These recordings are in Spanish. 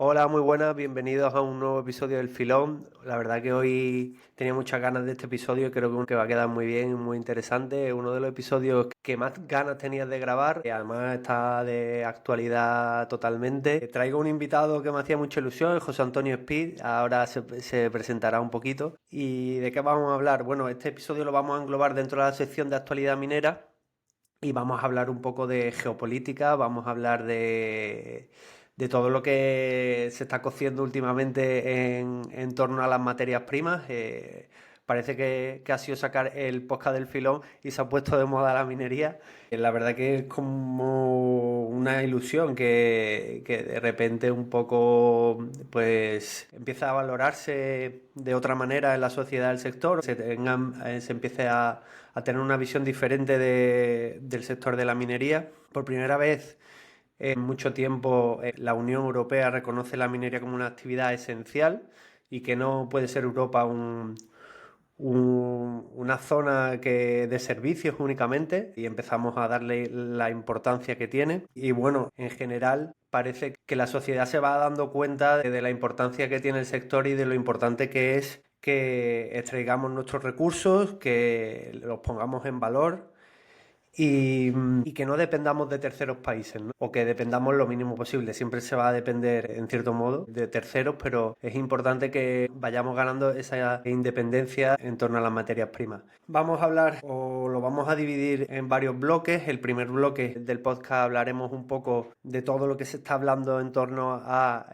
Hola, muy buenas, bienvenidos a un nuevo episodio del Filón. La verdad que hoy tenía muchas ganas de este episodio y creo que va a quedar muy bien, muy interesante. Es uno de los episodios que más ganas tenía de grabar y además está de actualidad totalmente. Traigo un invitado que me hacía mucha ilusión, José Antonio Speed. Ahora se presentará un poquito. ¿Y de qué vamos a hablar? Bueno, este episodio lo vamos a englobar dentro de la sección de actualidad minera. Y vamos a hablar un poco de geopolítica, vamos a hablar de todo lo que se está cociendo últimamente en torno a las materias primas. Parece que ha sido sacar el podcast del filón y se ha puesto de moda la minería. La verdad que es como una ilusión que de repente un poco pues empieza a valorarse de otra manera en la sociedad del sector, se empiece a tener una visión diferente del sector de la minería. Por primera vez en mucho tiempo la Unión Europea reconoce la minería como una actividad esencial y que no puede ser Europa una zona de servicios únicamente y empezamos a darle la importancia que tiene. Y bueno, en general parece que la sociedad se va dando cuenta de la importancia que tiene el sector y de lo importante que es que extraigamos nuestros recursos, que los pongamos en valor y que no dependamos de terceros países, ¿no? O que dependamos lo mínimo posible. Siempre se va a depender, en cierto modo, de terceros, pero es importante que vayamos ganando esa independencia en torno a las materias primas. Vamos a hablar, o lo vamos a dividir en varios bloques. El primer bloque del podcast hablaremos un poco de todo lo que se está hablando en torno a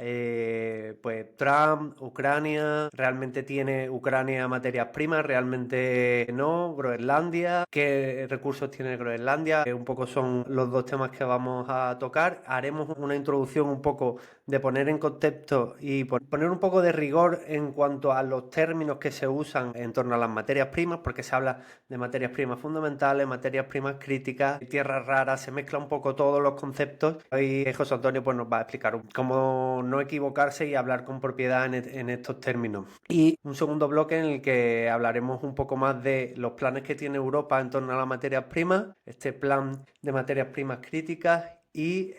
pues Trump, Ucrania. ¿Realmente tiene Ucrania materias primas? ¿Realmente no? Groenlandia. ¿Qué recursos tiene Groenlandia? Un poco son los dos temas que vamos a tocar. Haremos una introducción un poco de poner en contexto y poner un poco de rigor en cuanto a los términos que se usan en torno a las materias primas, porque se habla de materias primas fundamentales, materias primas críticas, tierras raras, se mezcla un poco todos los conceptos. Hoy José Antonio pues, nos va a explicar cómo no equivocarse y hablar con propiedad en estos términos. Y un segundo bloque en el que hablaremos un poco más de los planes que tiene Europa en torno a las materias primas, este plan de materias primas críticas y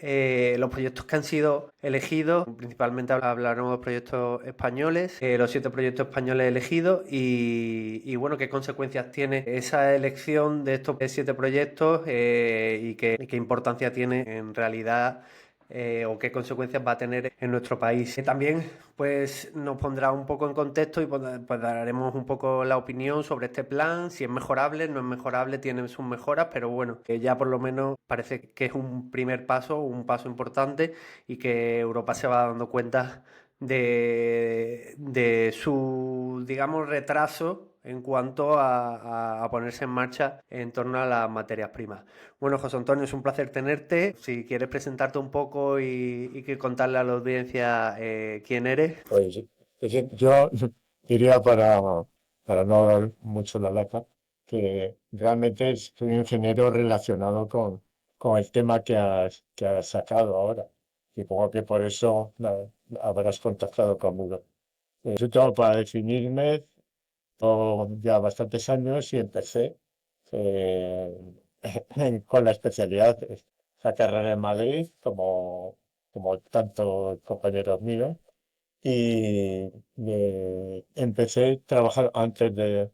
los proyectos que han sido elegidos. Principalmente hablaremos de proyectos españoles, los 7 proyectos españoles elegidos y bueno, qué consecuencias tiene esa elección de estos 7 proyectos y qué importancia tiene en realidad o qué consecuencias va a tener en nuestro país. También pues nos pondrá un poco en contexto y pues daremos un poco la opinión sobre este plan, si es mejorable, no es mejorable, tiene sus mejoras, pero bueno, que ya por lo menos parece que es un primer paso, un paso importante y que Europa se va dando cuenta de su, digamos, retraso en cuanto a ponerse en marcha en torno a las materias primas. Bueno, José Antonio, es un placer tenerte. Si quieres presentarte un poco y que contarle a la audiencia quién eres. Pues yo diría para no dar mucho la lata, que realmente soy un ingeniero relacionado con el tema que has sacado ahora. Supongo que por eso habrás contactado conmigo. Yo tengo para definirme ya bastantes años y empecé eh, con la especialidad, esa carrera en Madrid, como tantos compañeros míos. Y empecé a trabajar antes de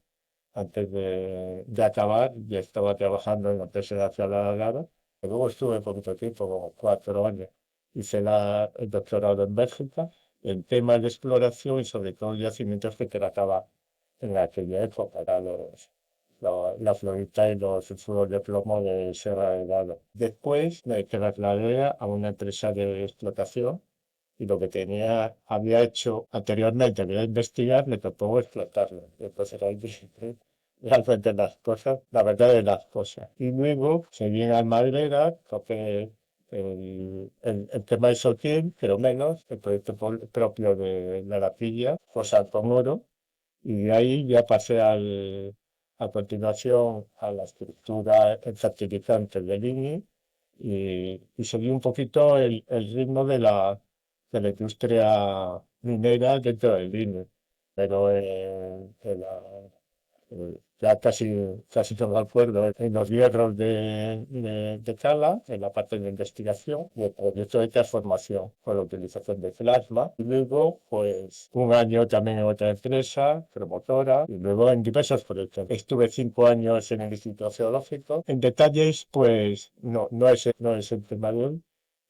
acabar, ya estaba trabajando en la empresa de Alargada. Luego estuve poquito tiempo, como 4 años. Hice el doctorado en Bélgica en temas de exploración y sobre todo yacimientos que trataba en aquella época, era la florita y los sulfuros de plomo de Sierra de Gado. Después me trasladé a una empresa de explotación y lo que había hecho anteriormente, que era investigar, me tocó explotarlo. Entonces ahí dije, realmente las cosas, la verdad de las cosas. Y luego seguí en Almadrara, toqué el tema de Sotil, pero menos, el proyecto propio de la pilla, Fosa con Oro, y de ahí ya pasé a continuación a la estructura en fertilizantes del INI y seguí un poquito el ritmo de la industria minera dentro del INE. Pero Ya casi no me acuerdo, en los hierros de Cala, en la parte de investigación, y el proyecto de transformación con la utilización de plasma. Y luego, pues, un año también en otra empresa, promotora, y luego en diversos proyectos. Estuve 5 años en el Instituto Geológico. En detalles, pues, no es el tema de hoy,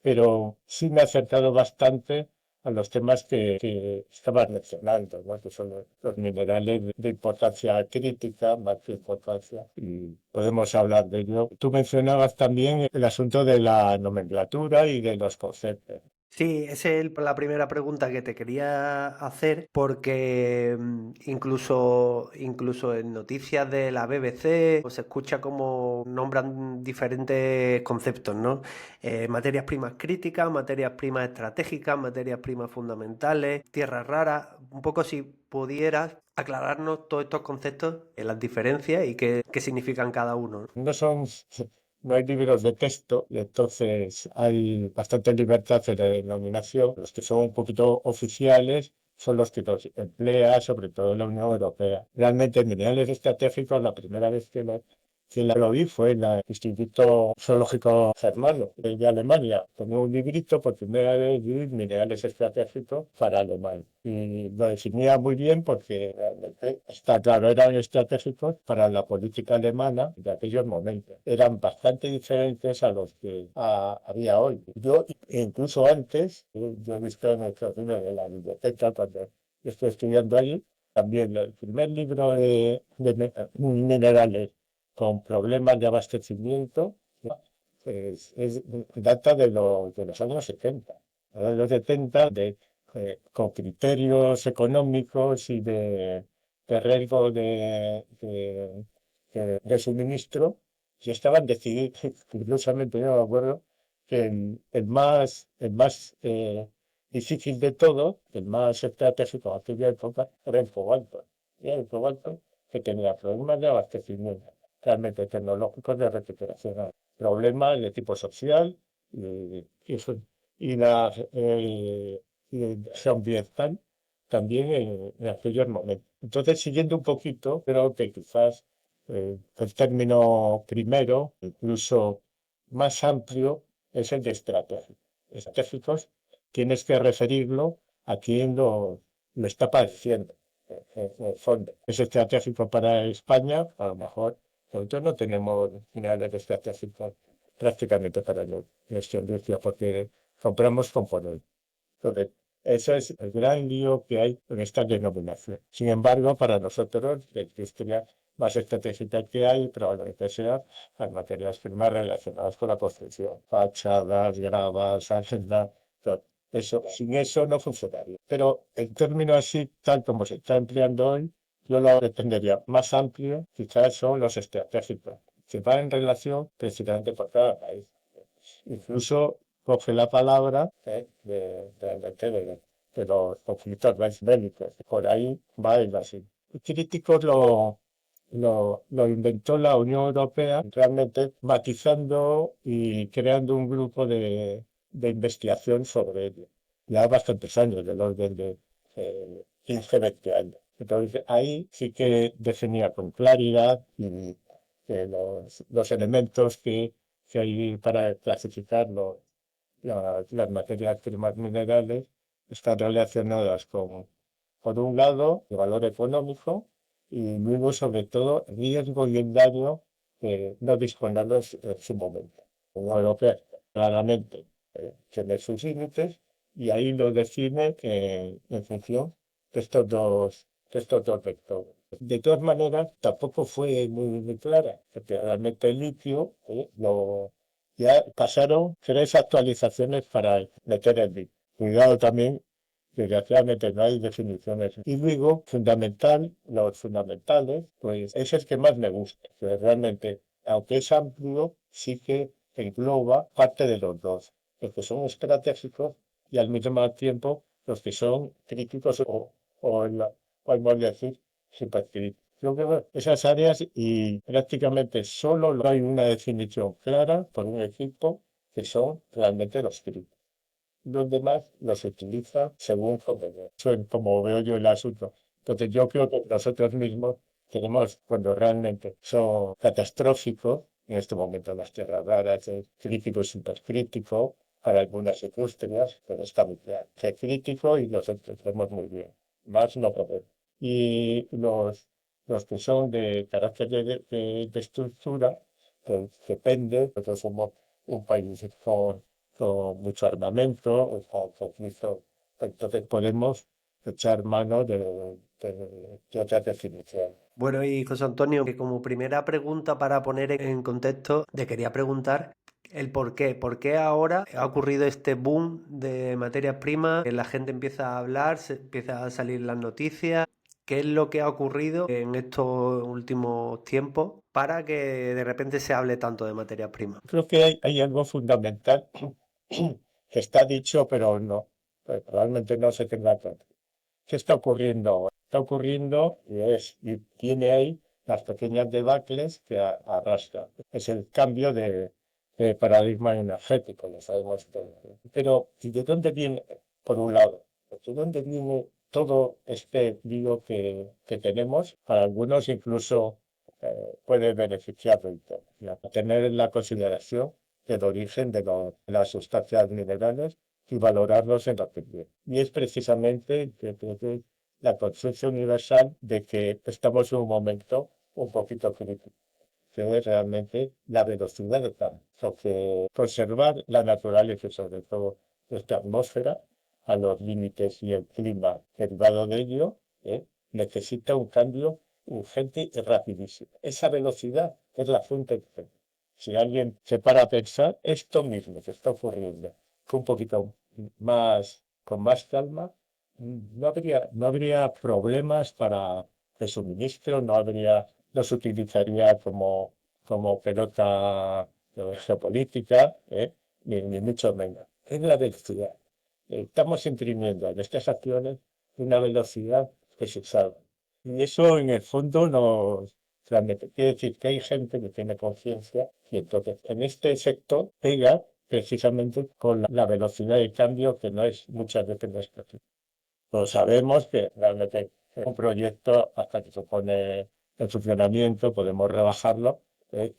pero sí me ha acercado bastante a los temas que estabas mencionando, ¿no? Que son los minerales de importancia crítica, más que importancia, y podemos hablar de ello. Tú mencionabas también el asunto de la nomenclatura y de los conceptos. Sí, esa es la primera pregunta que te quería hacer, porque incluso en noticias de la BBC pues, se escucha como nombran diferentes conceptos, ¿no? Materias primas críticas, materias primas estratégicas, materias primas fundamentales, tierras raras. Un poco si pudieras aclararnos todos estos conceptos, las diferencias y qué significan cada uno, ¿no? No hay libros de texto y entonces hay bastante libertad en la denominación. Los que son un poquito oficiales son los que los emplea, sobre todo la Unión Europea. Realmente, minerales estratégicos, la primera vez que lo vi fue en el Instituto Zoológico Germano de Alemania. Tomé un librito por primera vez vi minerales estratégicos para Alemania. Y lo definía muy bien porque realmente está claro, eran estratégicos para la política alemana de aquellos momentos. Eran bastante diferentes a los que había hoy. Yo, incluso antes, yo he visto en el libro de la biblioteca cuando estoy estudiando allí, también el primer libro de minerales con problemas de abastecimiento, data de los años 70. De los 70, con criterios económicos y de riesgo de suministro, y estaban decididos, curiosamente yo me acuerdo, que el más difícil de todo, el más estratégico en aquella época, era el cobalto. Y el cobalto que tenía problemas de abastecimiento realmente tecnológicos de recuperación. Problemas de tipo social y, eso- y la ambiental también en aquellos momentos. Entonces, siguiendo un poquito, creo que quizás el término primero, incluso más amplio, es el de estratégico. Estratégicos tienes que referirlo a quien lo está padeciendo. En el fondo, es estratégico para España, a lo mejor nosotros no tenemos minerales estratégicos prácticamente para nuestra industria porque compramos componentes. Entonces, eso es el gran lío que hay en esta denominación. Sin embargo, para nosotros, la industria más estratégica que hay probablemente sea las materias primas relacionadas con la construcción, fachadas, gravas, alzada, todo. Eso, sin eso no funcionaría. Pero el término así, tal como se está empleando hoy, yo lo entendería más amplio, quizás son los estratégicos, que van en relación precisamente por cada país. Incluso coge la palabra de los conflictos bélicos. Por ahí va el así. Críticos lo inventó la Unión Europea, realmente matizando y creando un grupo de investigación sobre ello. Ya bastantes años, del orden de 15, 20 años. Entonces ahí sí que definía con claridad y los elementos que hay para clasificar las materias primas minerales están relacionadas con, por un lado, el valor económico y luego, sobre todo, riesgo y el daño que no disponerlos en su momento. La Unión Europea claramente tiene sus límites y ahí lo define en función de estos dos vectores. De todas maneras, tampoco fue muy clara, porque realmente el litio ya pasaron 3 actualizaciones para meter el litio. Cuidado también, desgraciadamente no hay definiciones. Y luego, los fundamentales, pues es el que más me gusta, que realmente, aunque es amplio, sí que engloba parte de los dos, los que son estratégicos y al mismo tiempo los que son críticos o, podemos decir, supercríticos. Yo creo que esas áreas y prácticamente solo hay una definición clara por un equipo que son realmente los críticos. Los demás los utiliza según convenga. Eso es como veo yo el asunto. Entonces yo creo que nosotros mismos tenemos cuando realmente son catastróficos. En este momento las tierras raras es crítico y supercrítico para algunas industrias, pero está muy claro. Es crítico y los entendemos muy bien. Más no podemos. Y los que son de carácter de estructura, pues depende, nosotros somos un país con mucho armamento, o con conflicto, entonces podemos echar mano de otras definiciones. Bueno, y José Antonio, que como primera pregunta para poner en contexto, te quería preguntar el por qué. ¿Por qué ahora ha ocurrido este boom de materias primas? La gente empieza a hablar, se empieza a salir las noticias. ¿Qué es lo que ha ocurrido en estos últimos tiempos para que de repente se hable tanto de materias primas? Creo que hay algo fundamental que está dicho, pero no, probablemente no se tenga en cuenta. ¿Qué está ocurriendo ahora? Está ocurriendo y tiene ahí las pequeñas debacles que arrastra. Es el cambio de paradigma energético, lo sabemos todos. Pero, ¿y de dónde viene, por un lado? ¿De dónde viene todo este lío que tenemos? Para algunos incluso puede beneficiar del todo. Tener en la consideración el origen de las sustancias minerales y valorarlos en la actividad. Y es precisamente la conciencia universal de que estamos en un momento un poquito crítico, que es realmente la velocidad del cambio. Que conservar la naturaleza, sobre todo esta atmósfera, a los límites y el clima derivado de ello, necesita un cambio urgente y rapidísimo. Esa velocidad es la fuente de. Si alguien se para a pensar, esto mismo que está ocurriendo, que un poquito más, con más calma, no habría problemas para el suministro, no se utilizaría como pelota geopolítica, ni mucho menos. Es la velocidad. Estamos imprimiendo en estas acciones una velocidad que se sabe. Y eso en el fondo realmente quiere decir que hay gente que tiene conciencia y entonces en este sector pega precisamente con la velocidad de cambio que no es muchas veces no es posible. Pero sabemos que realmente un proyecto hasta que se pone en funcionamiento podemos rebajarlo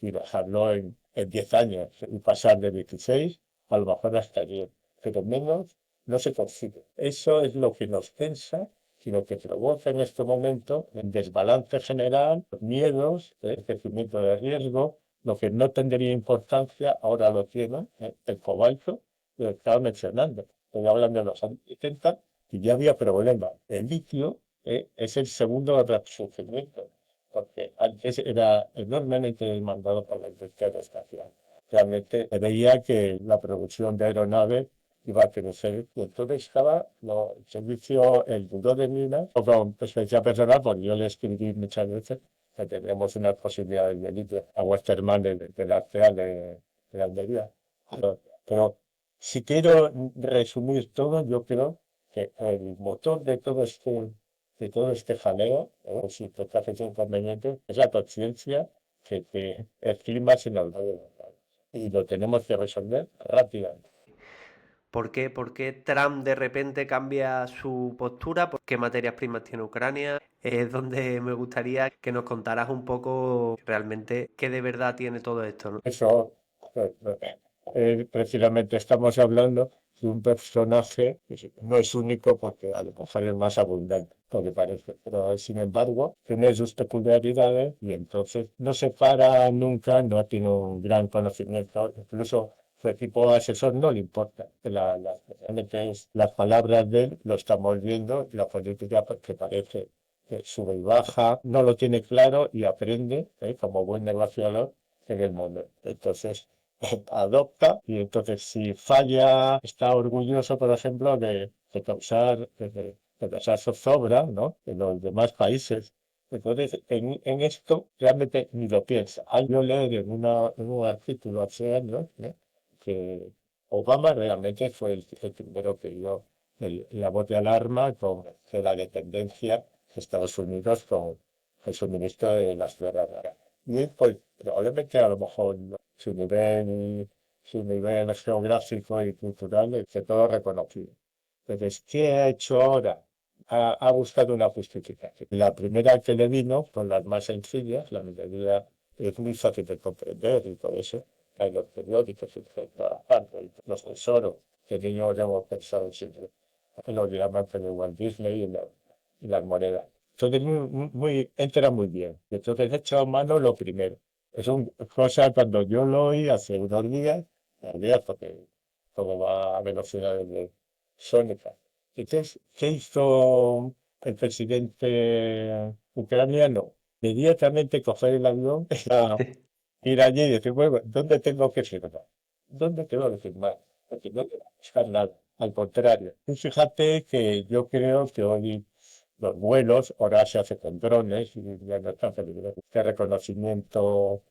y bajarlo en 10 años y pasar de 16 a lo mejor hasta 10, pero menos no se consigue. Eso es lo que nos tensa y lo que provoca en este momento el desbalance general, los miedos, el crecimiento de riesgo, lo que no tendría importancia, ahora lo tiene, el cobalto, lo estaba mencionando. Estoy hablando de los años 70 y ya había problemas. El litio es el segundo resurgimiento, porque antes era enormemente demandado por la industria espacial. Realmente se veía que la producción de aeronaves iba a crecer y entonces estaba el servicio, el buró de minas, o con experiencia personal, porque yo le escribí muchas veces que tenemos unas posibilidades de litio, aguas termales de la Arteal de Almería. Pero si quiero resumir todo, yo creo que el motor de todo este jaleo, si te haces inconveniente, es la conciencia que el clima se nos va de las manos. Y lo tenemos que resolver rápidamente. ¿Por qué Trump de repente cambia su postura? ¿Por qué materias primas tiene Ucrania? Es donde me gustaría que nos contaras un poco realmente qué de verdad tiene todo esto, ¿no? Eso, precisamente estamos hablando de un personaje que no es único porque a lo mejor es más abundante, porque parece, pero sin embargo tiene sus peculiaridades y entonces no se para nunca, no tiene un gran conocimiento, incluso su equipo asesor no le importa, realmente las palabras de él lo estamos viendo y la política pues, que parece que sube y baja, no lo tiene claro y aprende, como buen negociador en el mundo. Entonces, adopta y entonces si falla, está orgulloso, por ejemplo, de causar zozobra, ¿no? En los demás países. Entonces, en esto realmente ni lo piensa. Hay yo leer en un artículo hace años, ¿no? Que Obama realmente fue el primero que dio la voz de alarma con la dependencia de Estados Unidos con el suministro de las tierras raras. Y él, pues, probablemente a lo mejor su nivel geográfico y cultural es de todo reconocido. Entonces, ¿qué ha hecho ahora? ha buscado una justificación. La primera que le vino, con las más sencillas, la minería es muy fácil de comprender y por eso hay los periódicos y toda parte, los tesoros, que niños hemos pensado siempre en los diamantes de Walt Disney y las monedas. Entonces, entra muy bien. Entonces, he echado mano lo primero. Es una cosa cuando yo lo oí hace unos días porque todo va a velocidades de sónica. Entonces, ¿qué hizo el presidente ucraniano? Inmediatamente coger el avión, ir allí y decir, bueno, ¿dónde tengo que firmar? ¿Dónde tengo que firmar? Porque no quiero buscar nada. Al contrario, tú fíjate que yo creo que hoy los vuelos ahora se hace con drones y ya no es tan peligroso. Este reconocimiento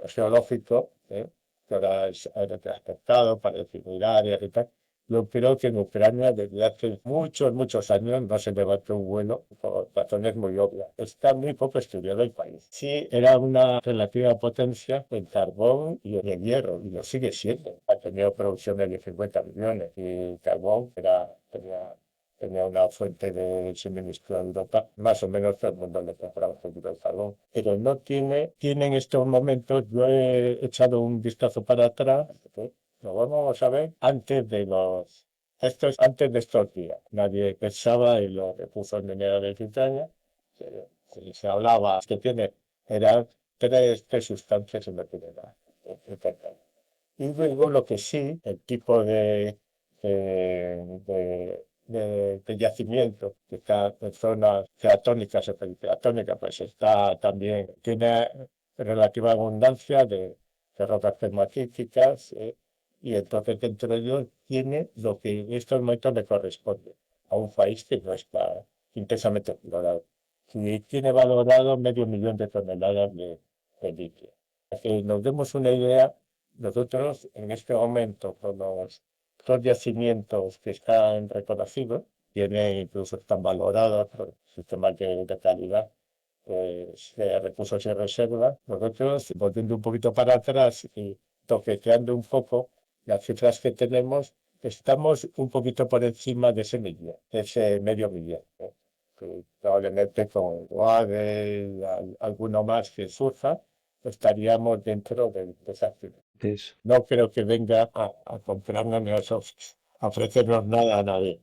geológico, que ahora es aerotransportado para definir áreas y tal. Yo creo que en Ucrania desde hace muchos, muchos años no se levantó un vuelo por razones muy obvias. Está muy poco estudiado el país. Sí, era una relativa potencia en carbón y en hierro, y lo sigue siendo. Ha tenido producciones de 50 millones y carbón tenía una fuente de suministro a Europa, más o menos todo el mundo le compraba el carbón, pero no tiene en estos momentos, yo he echado un vistazo para atrás, ¿sí? Lo vamos a ver esto es antes de estos días. Nadie pensaba y lo que puso en enero de Britania. Se hablaba que eran tres sustancias y no tiene nada. Y luego lo que sí, el tipo de yacimiento que está en zonas ceatónicas o periceatónicas, pues está también, tiene relativa abundancia de rocas pegmatíticas, y entonces dentro de ellos tiene lo que en estos momentos le corresponde a un país que no está intensamente explorado. Y tiene valorado 500.000 de toneladas de litio. Para que nos demos una idea, nosotros en este momento con los dos yacimientos que están reconocidos, incluso están valorados por sistemas de calidad, pues, de recursos y reservas. Nosotros, volviendo un poquito para atrás y toqueteando un poco las cifras que tenemos, estamos un poquito por encima de ese millón, de ese 500.000. Que probablemente con Guade, alguno más que surja, estaríamos dentro de esa cifra. Eso. No creo que venga a comprarnos ni a ofrecernos nada a nadie.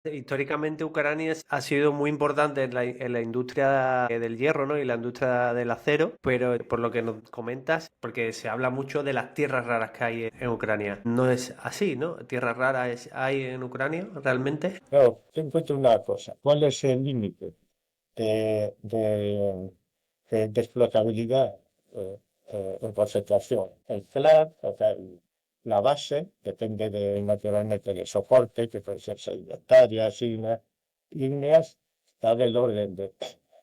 Históricamente Ucrania ha sido muy importante en la industria del hierro, ¿no? Y la industria del acero, pero por lo que nos comentas, porque se habla mucho de las tierras raras que hay en Ucrania. No es así, ¿no? ¿Tierras raras hay en Ucrania realmente? Pero te encuentro una cosa, ¿cuál es el límite de, de, de explotabilidad en concentración? El flat, o sea, la base, depende naturalmente del soporte, que puede ser 6 hectáreas, ígneas, está del orden de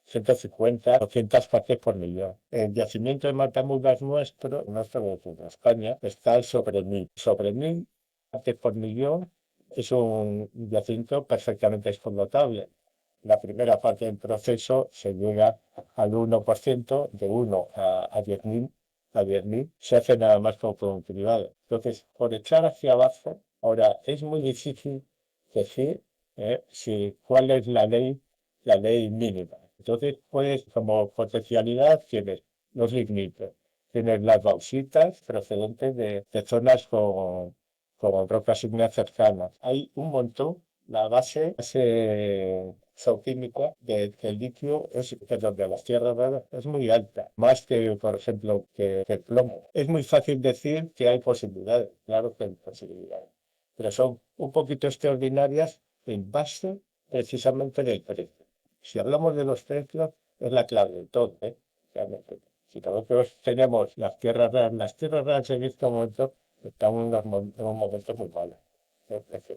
150, 200 partes por millón. El yacimiento de Matamulas nuestro de España, está sobre 1.000. Sobre 1.000 partes por millón es un yacimiento perfectamente explotable. La primera parte del proceso se llega al 1%, de 1 a 10.000, se hace nada más como por un privado. Entonces, por echar hacia abajo, ahora es muy difícil decir cuál es la ley mínima. Entonces, pues, como potencialidad tienes los lignitos, tienes las bauxitas procedentes de zonas con rocas ígneas cercanas. Hay un montón. La base geoquímica del litio perdón, de las tierras raras es muy alta, más que, por ejemplo, que el plomo. Es muy fácil decir que hay posibilidades, claro que hay posibilidades, pero son un poquito extraordinarias en base precisamente del precio. Si hablamos de los precios, es la clave de todo, ¿eh? Realmente. Si nosotros tenemos las tierras raras en este momento están en un momento muy malo.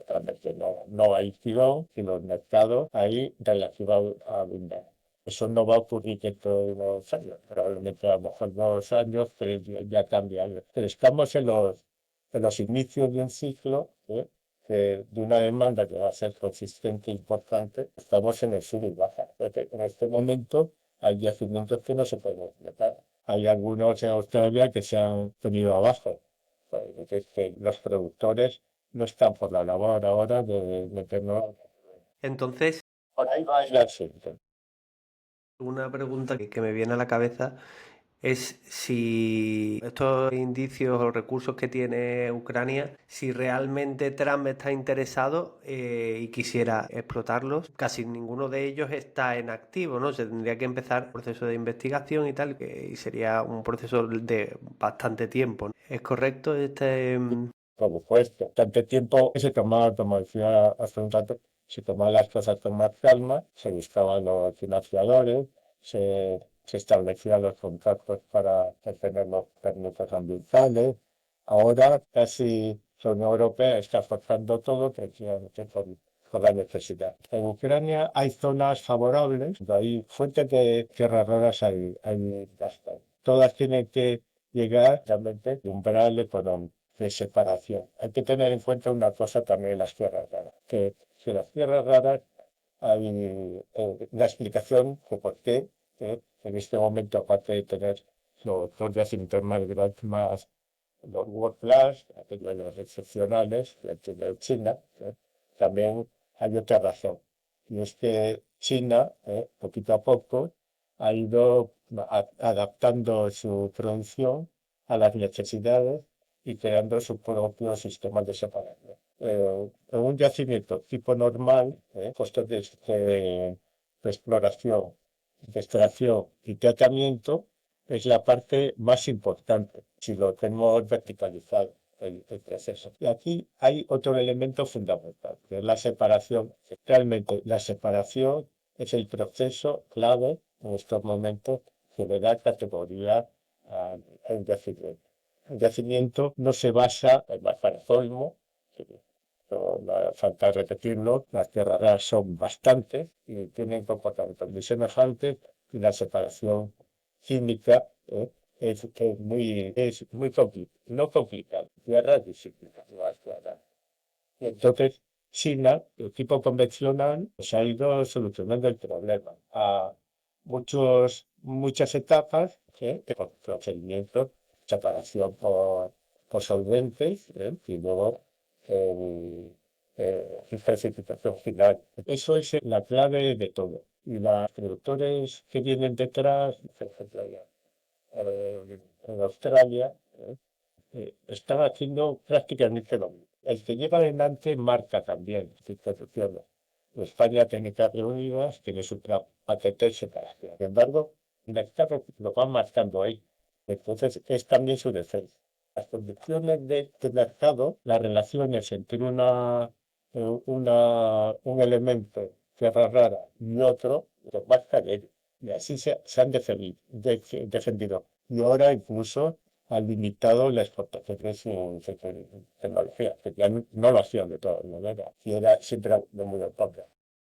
Realmente no hay tirón y los mercados ahí relativa abundan. Eso no va a ocurrir dentro de unos años, probablemente a lo mejor 2 años, pero ya cambia. Pero estamos en los inicios de un ciclo, de una demanda que va a ser consistente e importante. Estamos en el sub y baja. Porque en este momento hay yacimientos que no se pueden explotar. Hay algunos en Australia que se han venido abajo. Pues, es que los productores no están por la labor ahora de meternos. Entonces, Por ahí va el asunto. una pregunta que me viene a la cabeza es si estos indicios o recursos que tiene Ucrania, si realmente Trump está interesado y quisiera explotarlos. Casi ninguno de ellos está en activo, ¿no? Se tendría que empezar un proceso de investigación y tal, y sería un proceso de bastante tiempo, ¿no? ¿Es correcto Por supuesto, tanto tiempo que se tomaba, como decía hace un rato, se tomaban las cosas con más calma, se buscaban los financiadores, se establecían los contactos para obtener los permisos ambientales. Ahora casi la Unión Europea está forzando todo precisamente por la necesidad. En Ucrania hay zonas favorables, hay fuentes de tierras raras, hay bastante. Todas tienen que llegar realmente al umbral económico de separación. Hay que tener en cuenta una cosa también en las tierras raras, que las tierras raras hay una explicación de por qué en este momento, aparte de tener los dos yacimientos más grandes, más los World Class, aquellos los excepcionales, de China, también hay otra razón. Y es que China, poquito a poco, ha ido adaptando su producción a las necesidades y creando su propio sistema de separación. En un yacimiento tipo normal, costos de exploración, de extracción y tratamiento, es la parte más importante si lo tenemos verticalizado el proceso. Y aquí hay otro elemento fundamental, que es la separación. Realmente la separación es el proceso clave en estos momentos que le da categoría al yacimiento. El yacimiento no se basa en el parazoismo, no falta repetirlo, las tierras raras son bastantes y tienen comportamientos muy semejantes y la separación química es muy complicada, no complicada, tierras disciplinas, y entonces China, el tipo convencional, pues ha ido solucionando el problema a muchas etapas con procedimientos, separación por solventes y luego precipitación final. Eso es la clave de todo. Y los productores que vienen detrás, por ejemplo, en Australia, están haciendo prácticamente lo mismo. El que lleva adelante marca también instituciones. España tiene Terras Unidas, tiene su paquete de separación. Sin embargo, el mercado lo va marcando ahí. Entonces, es también su defensa. Las condiciones de mercado, las relaciones entre un elemento tierra rara y otro, los marcan ellos. Y así se han defendido. Y ahora incluso ha limitado la exportación de su tecnología, que ya no lo hacían de todas maneras, y era siempre de muy poca.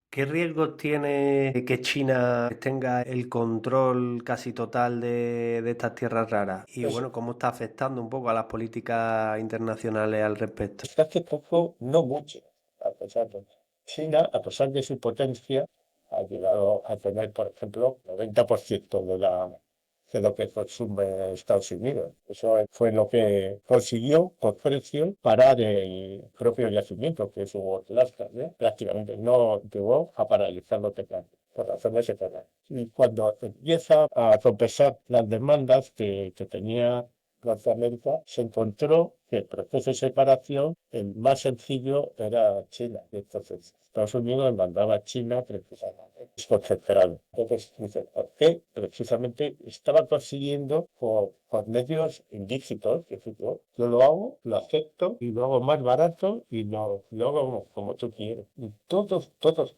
¿Qué riesgos tiene que China tenga el control casi total de estas tierras raras? Y Pues bueno, ¿cómo está afectando un poco a las políticas internacionales al respecto? hasta hace poco, no mucho, a pesar de China, a pesar de su potencia, ha llegado a tener, por ejemplo, 90% de lo que consume Estados Unidos. Eso fue lo que consiguió, por precio, parar el propio yacimiento, que es un Alaska, prácticamente no llegó a paralizarlo totalmente, por razones económicas. Y cuando empieza a compensar las demandas que tenía Norteamérica, se encontró que el proceso de separación, el más sencillo, era China. Y entonces Estados Unidos mandaba a China precisamente desconcentrado. Entonces, dice, ¿por qué? Precisamente estaba consiguiendo por medios ilícitos, que yo lo hago, lo acepto y lo hago más barato y lo hago como tú quieres. Y todos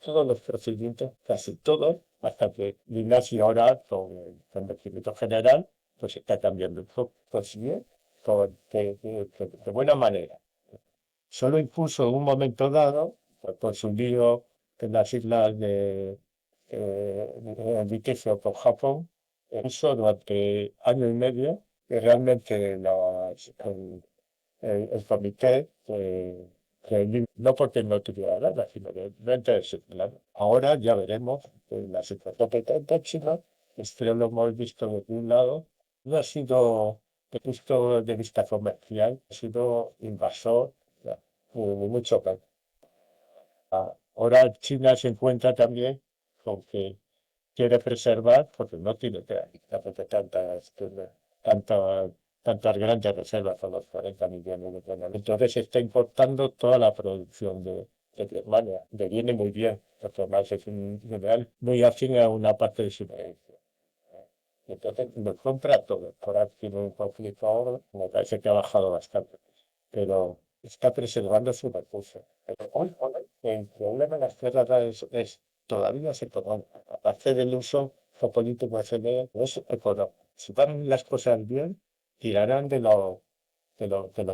los procedimientos, casi todos, hasta que Ignacio ahora, con el decreto general, pues está cambiando el foco. Pues bien, de buena manera. Solo impuso en un momento dado, pues, por su lío en las islas de litigio con Japón, impuso durante año y medio que realmente el comité, no porque no tuviera nada, sino que no interese, claro. Ahora ya veremos la situación que China, esto lo hemos visto de un lado, no ha sido, de punto de vista comercial, ha sido invasor, ya, muy chocante. Ahora China se encuentra también con que quiere preservar, porque no tiene tampoco tantas, tantas grandes reservas con los 40 millones de toneladas. Entonces está importando toda la producción de Birmania. Le viene muy bien, porque además es un mineral muy afín a una parte de su herencia. Entonces lo compra todo. Ahora tiene un conflicto ahora, me parece que ha bajado bastante, pero está preservando sus recursos. Pero hoy el problema de las tierras raras es todavía es económico. Aparte del uso geopolítico que se ve, es económico. Si van las cosas bien, tirarán de los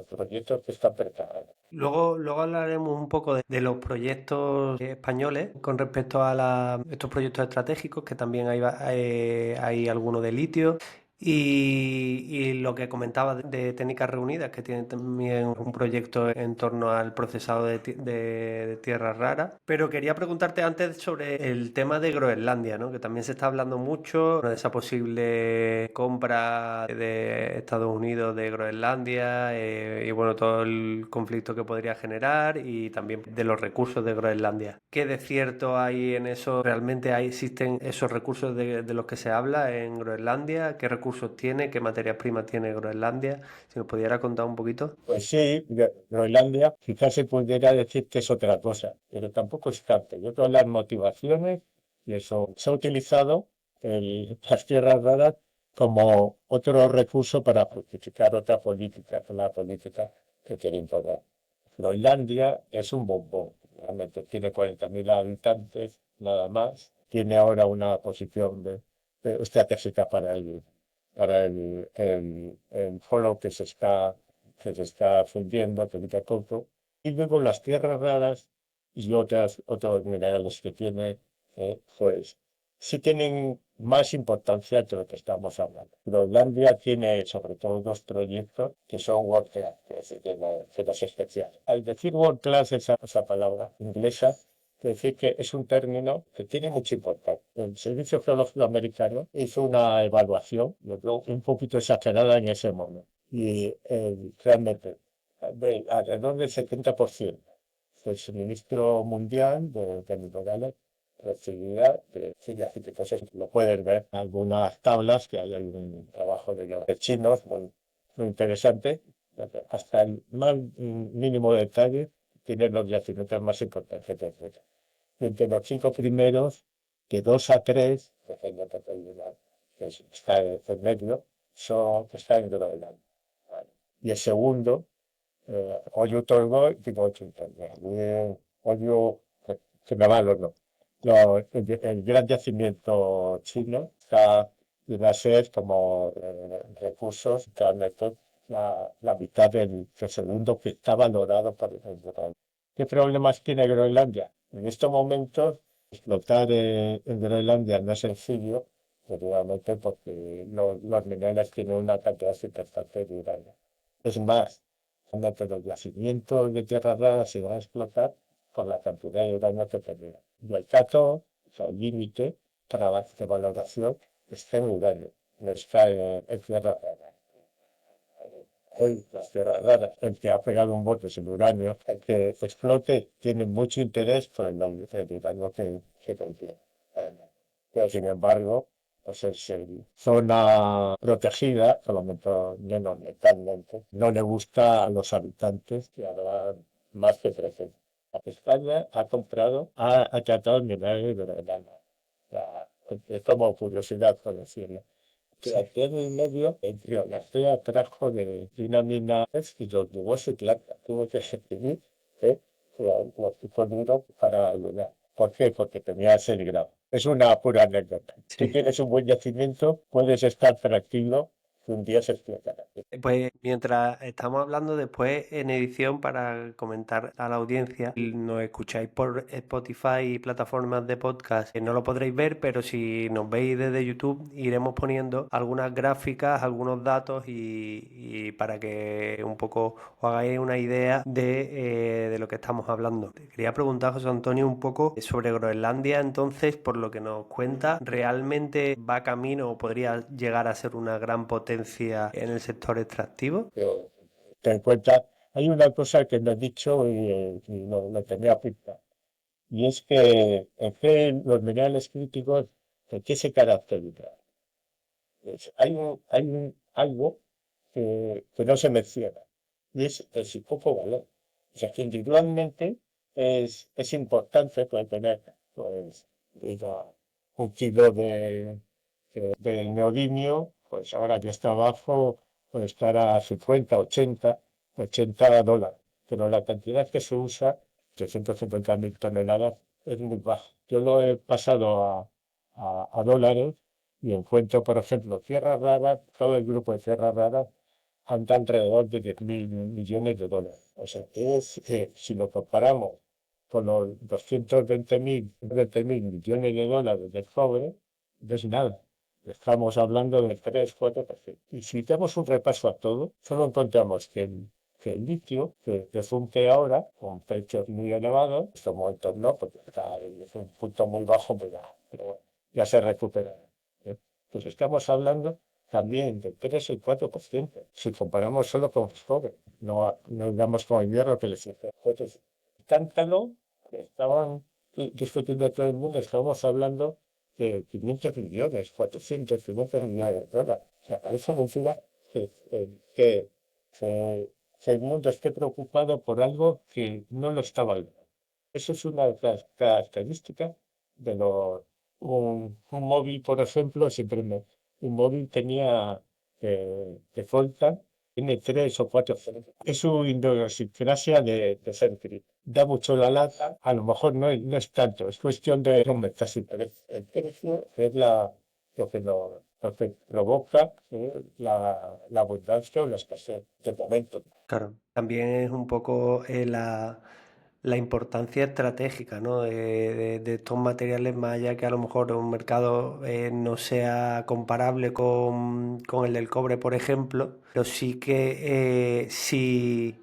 proyectos que están preparados. Luego hablaremos un poco de los proyectos españoles con respecto a estos proyectos estratégicos, que también hay algunos de litio. Y lo que comentaba de Técnicas Reunidas, que tiene también un proyecto en torno al procesado de tierras raras. Pero quería preguntarte antes sobre el tema de Groenlandia, ¿no? Que también se está hablando mucho de esa posible compra de Estados Unidos de Groenlandia, y bueno, todo el conflicto que podría generar, y también de los recursos de Groenlandia. ¿Qué de cierto hay en eso? ¿Realmente existen esos recursos de los que se habla en Groenlandia? ¿Qué recursos tiene? ¿Qué materias primas tiene Groenlandia? Si nos pudiera contar un poquito. Pues sí, Groenlandia quizás se pudiera decir que es otra cosa, pero tampoco es tanto. Yo creo que las motivaciones y eso se ha utilizado las tierras raras como otro recurso para justificar otra política, la política que quiere imponer. Groenlandia es un bombón, realmente tiene 40.000 habitantes, nada más. Tiene ahora una posición estratégica para el foro que se está fundiendo poquito a poco. Y luego las tierras raras y otros minerales que tiene, pues sí tienen más importancia de lo que estamos hablando. Groenlandia tiene sobre todo dos proyectos que son World Class, que es de los especiales. Al decir World Class, esa palabra inglesa, quiere decir que es un término que tiene mucha importancia. El Servicio Geológico Americano hizo una evaluación, yo creo, un poquito exagerada en ese momento. Y realmente, alrededor del 70% del suministro mundial de minerales recibida de China. Entonces lo puedes ver en algunas tablas que hay un trabajo de los chinos muy interesante. Hasta el más mínimo detalle tienen los yacimientos más importantes del mundo. Entre los 5 primeros, de 2 a 3, depende de la lugar, que está en medio, está en Groenlandia. ¿Vale? Y el segundo, Oyu Tolgoi, digo Oyu Tolgoi, Oyu, que me va los nombres. El gran yacimiento chino viene a ser como recursos, realmente la mitad del segundo que está valorado para el Groenlandia. ¿Qué problemas tiene Groenlandia? En estos momentos, explotar en Groenlandia no es sencillo, seguramente porque los minerales tienen una cantidad importante de uranio. Es más, cuando los yacimientos de tierras raras se van a explotar con la cantidad de uranio que tenía. Y el cato, o sea, el límite para la valoración, está en uranio, no está en tierras raras. Hoy las tierras raras, el que ha pegado un bote sin uranio, el que explote, tiene mucho interés por el uranio que contiene. Pero sin embargo, pues es zona protegida, por lo menos mentalmente, no le gusta a los habitantes que habrá más que 13. España ha comprado, ha tratado el mineral de Groenlandia. Es como curiosidad por decirlo. Que Sí. aquí en el medio, entre la fea trajo de una mina y los llevó su plata. Tuvo que recibir los tipos duros para ayudar. ¿Por qué? Porque tenía 6 grado. Es una pura anécdota. Si Sí. tienes un buen yacimiento, puedes estar tranquilo que un día se explotará. Pues mientras estamos hablando después en edición, para comentar a la audiencia, si nos escucháis por Spotify y plataformas de podcast, no lo podréis ver, pero si nos veis desde YouTube iremos poniendo algunas gráficas, algunos datos, y para que un poco os hagáis una idea de lo que estamos hablando. Te quería preguntar, José Antonio, un poco sobre Groenlandia. Entonces, por lo que nos cuenta, ¿realmente va camino o podría llegar a ser una gran potencia en el sector extractivo? Pero ten en cuenta, hay una cosa que no he dicho y no tenía pinta. Y es que en qué los minerales críticos, ¿en qué se caracterizan? Algo que no se menciona, y es su poco valor. O sea, que individualmente es importante pues, tener pues, diga, un kilo de neodimio, pues ahora que está abajo, puede estar a 50, 80 dólares. Pero la cantidad que se usa, 350.000 toneladas, es muy baja. Yo lo he pasado a dólares y encuentro, por ejemplo, tierras raras, todo el grupo de tierras raras anda alrededor de 10.000 millones de dólares. O sea, que si lo comparamos con los 220.000 millones de dólares del cobre, no es nada. Estamos hablando del 3, 4%. Y si damos un repaso a todo, solo encontramos que el litio, que funde ahora con precios muy elevados, en estos momentos no, porque está en un punto muy bajo, pero bueno, ya se recupera. ¿Eh? Pues estamos hablando también del 3 y 4%, si comparamos solo con el cobre, no digamos con el hierro que les dice. Entonces, tántalo, que estaban discutiendo todo el mundo, estábamos hablando de 500 millones, 400, 500 millones de dólares. O sea, eso significa que, que- que el mundo esté preocupado por algo que no lo está valorando. Eso es una de las características de un móvil, por ejemplo, un móvil tenía de Volta, tiene 3 o 4 ceros. Es una idiosincrasia de ser gris. Da mucho la lata, a lo mejor no es tanto, es cuestión de aumentar el precio, es lo que provoca la abundancia o la escasez de momento. Claro, también es un poco la importancia estratégica, ¿no? de estos materiales, más allá que a lo mejor un mercado no sea comparable con el del cobre, por ejemplo, pero sí que sí,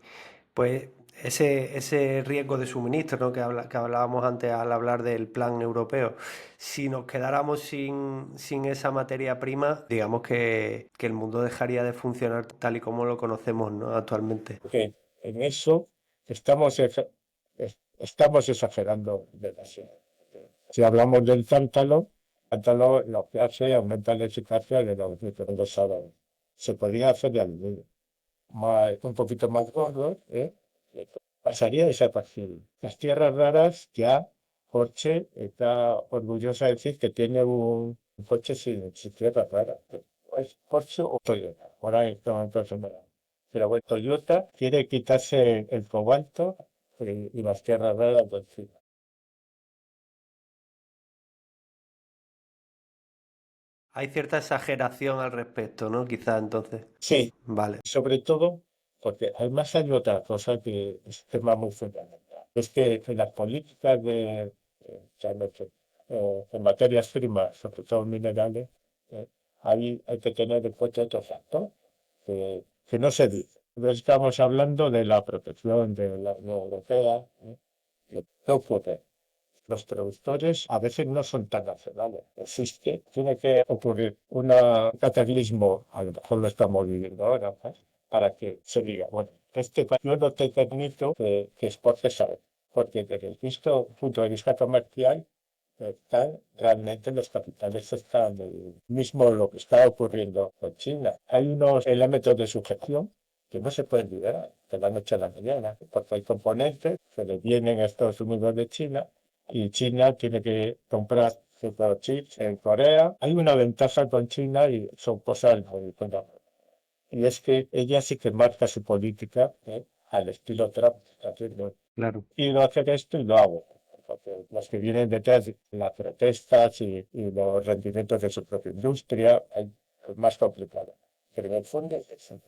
pues ese riesgo de suministro, ¿no? que hablábamos antes al hablar del plan europeo. Si nos quedáramos sin esa materia prima, digamos que el mundo dejaría de funcionar tal y como lo conocemos, ¿no? Actualmente. Porque en eso estamos exagerando demasiado. Si hablamos del tántalo lo que hace aumenta la eficacia de los microondas árabes. Se podría hacer de aluminio, un poquito más gordo, ¿eh? Pasaría desapercibido. Las tierras raras ya, Porsche está orgullosa de decir que tiene un coche sin tierras raras. Es Porsche o Toyota, por ahí entonces me da. Pero bueno, Toyota quiere quitarse el cobalto y las tierras raras de encima. Hay cierta exageración al respecto, ¿no? Quizá entonces. Sí, Vale. sobre todo porque además hay otra cosa que es un tema muy fundamental. Es que las políticas realmente, en materias primas, sobre todo minerales, eh, hay que tener en cuenta otro factor que no se dice. Entonces, estamos hablando de la protección de la Unión Europea. ¿Qué ocurre? Los productores a veces no son tan nacionales. Tiene que ocurrir un cataclismo, a lo mejor lo estamos viviendo ahora, ¿no? Para que se diga, bueno, yo no te permito que exportes algo, porque desde el punto de vista comercial, realmente los capitales están, mismo lo que está ocurriendo con China. Hay unos elementos de sujeción que no se pueden liberar de la noche a la mañana, porque hay componentes que le vienen a Estados Unidos de China y China tiene que comprar ciertos chips en Corea. Hay una ventaja con China y son cosas muy fundamentales. Y es que ella sí que marca su política al estilo Trump. Claro. Quiero hacer esto y lo hago. Porque los que vienen detrás de las protestas y los rendimientos de su propia industria es más complicado. Pero en el fondo es eso.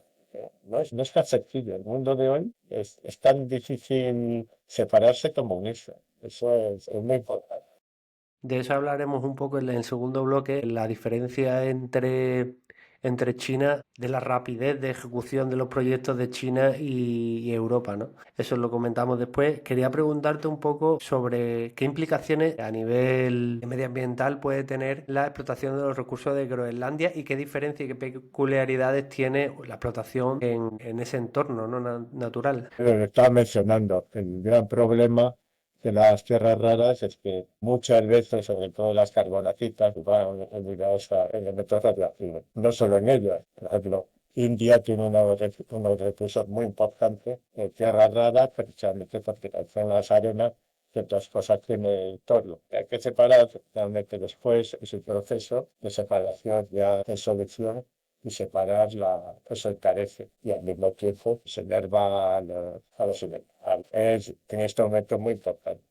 No es tan sencillo. El mundo de hoy es tan difícil separarse como unirse. Eso es muy importante. De eso hablaremos un poco en el segundo bloque, la diferencia entre China, de la rapidez de ejecución de los proyectos de China y Europa, ¿no? Eso lo comentamos después. Quería preguntarte un poco sobre qué implicaciones a nivel medioambiental puede tener la explotación de los recursos de Groenlandia y qué diferencia y qué peculiaridades tiene la explotación en ese entorno, ¿no? natural. Pero estaba mencionando el gran problema de las tierras raras es que muchas veces, sobre todo las carbonatitas, van ligadas a elementos radioactivos. No solo en ellas, por ejemplo, India tiene unos recursos muy importantes de tierras raras, precisamente porque en las arenas ciertas cosas tiene el torio. Hay que separar realmente después ese proceso de separación ya de solución y separar eso encarece y al mismo tiempo se enerva a los elementales. Es en este momento muy importante.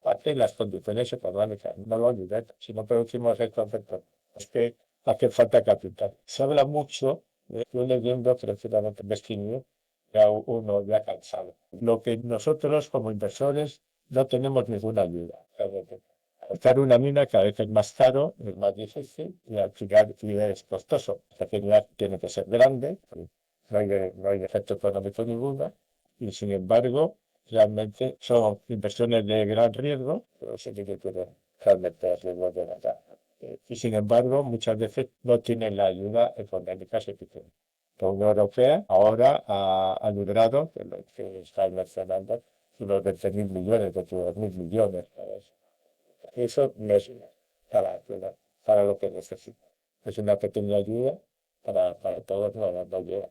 Aparte, las condiciones económicas, no lo olviden, si no producimos el concepto, es que hace falta capital. Se habla mucho, yo leyendo precisamente Mesquinho, ya uno ya cansado. Lo que nosotros como inversores no tenemos ninguna ayuda. Hacer una mina cada vez es más caro, es más difícil y al final es costoso. La mina tiene que ser grande, no hay efecto económico ninguno y sin embargo realmente son inversiones de gran riesgo, pero sí que tienen realmente riesgos de verdad. Y sin embargo muchas veces no tienen la ayuda económica suficiente. La Unión Europea ahora ha logrado, que lo que está mencionando, unos 20.000 millones, 22.000 millones para eso. Eso no es para lo que necesita. Es una pequeña ayuda para todos, no llega.